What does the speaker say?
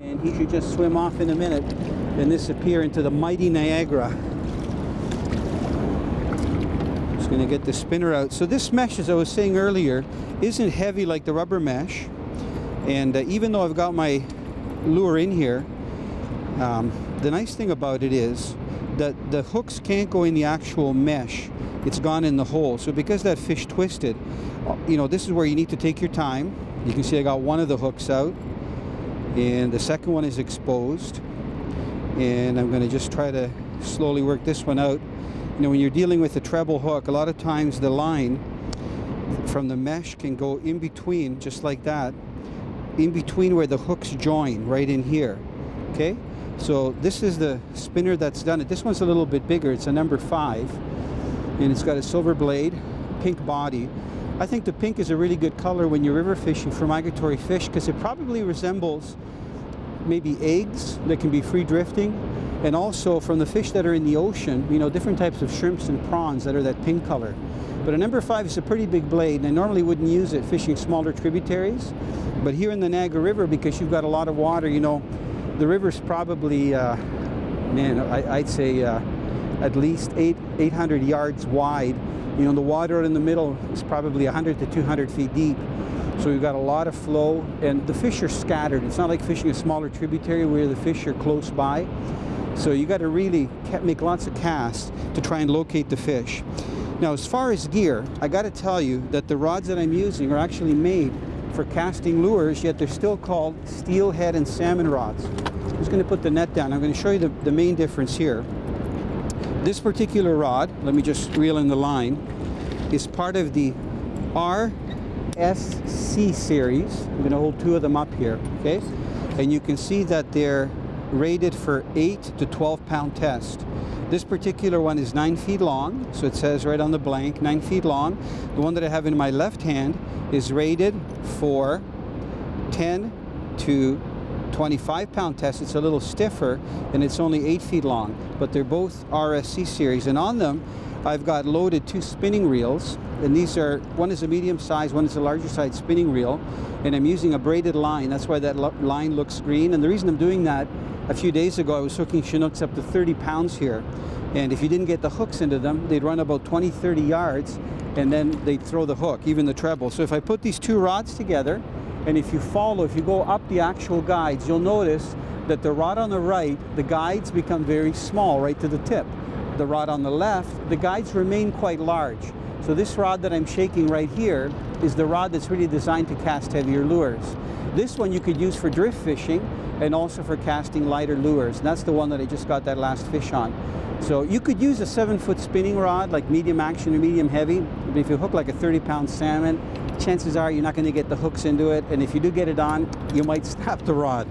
And he should just swim off in a minute and disappear into the mighty Niagara. Just going to get the spinner out. So this mesh, as I was saying earlier, isn't heavy like the rubber mesh. And even though I've got my lure in here, the nice thing about it is that the hooks can't go in the actual mesh. It's gone in the hole. So because that fish twisted, you know, this is where you need to take your time. You can see I got one of the hooks out, and the second one is exposed. And I'm going to just try to slowly work this one out. You know, when you're dealing with a treble hook, a lot of times the line from the mesh can go in between, just like that, in between where the hooks join, right in here. Okay? So this is the spinner that's done it. This one's a little bit bigger. It's a number 5, and it's got a silver blade, pink body. I think the pink is a really good color when you're river fishing for migratory fish, because it probably resembles maybe eggs that can be free drifting, and also from the fish that are in the ocean, you know, different types of shrimps and prawns that are that pink color. But a number 5 is a pretty big blade, and I normally wouldn't use it fishing smaller tributaries, but here in the Niagara River, because you've got a lot of water, you know, the river's probably, I'd say at least 800 yards wide. You know, the water in the middle is probably 100 to 200 feet deep. So we've got a lot of flow, and the fish are scattered. It's not like fishing a smaller tributary where the fish are close by. So you got to really make lots of casts to try and locate the fish. Now, as far as gear, I got to tell you that the rods that I'm using are actually made for casting lures, yet they're still called steelhead and salmon rods. I'm just going to put the net down. I'm going to show you the main difference here. This particular rod, let me just reel in the line, is part of the RSC series. I'm going to hold 2 of them up here, okay? And you can see that they're rated for 8 to 12 pound test. This particular one is 9 feet long, so it says right on the blank, 9 feet long. The one that I have in my left hand is rated for 10 to 25 pound test. It's a little stiffer, and it's only 8 feet long, but they're both RSC series. And on them, I've got loaded 2 spinning reels, and these are, one is a medium size, one is a larger size spinning reel, and I'm using a braided line. That's why that line looks green. And the reason I'm doing that, a few days ago I was hooking Chinooks up to 30 pounds here, and if you didn't get the hooks into them, they'd run about 20-30 yards, and then they'd throw the hook, even the treble. So if I put these 2 rods together, and if you go up the actual guides, you'll notice that the rod on the right, the guides become very small right to the tip. The rod on the left, the guides remain quite large. So this rod that I'm shaking right here is the rod that's really designed to cast heavier lures. This one you could use for drift fishing and also for casting lighter lures. And that's the one that I just got that last fish on. So you could use a 7-foot spinning rod, like medium action or medium heavy. But if you hook like a 30-pound salmon, chances are you're not going to get the hooks into it. And if you do get it on, you might snap the rod.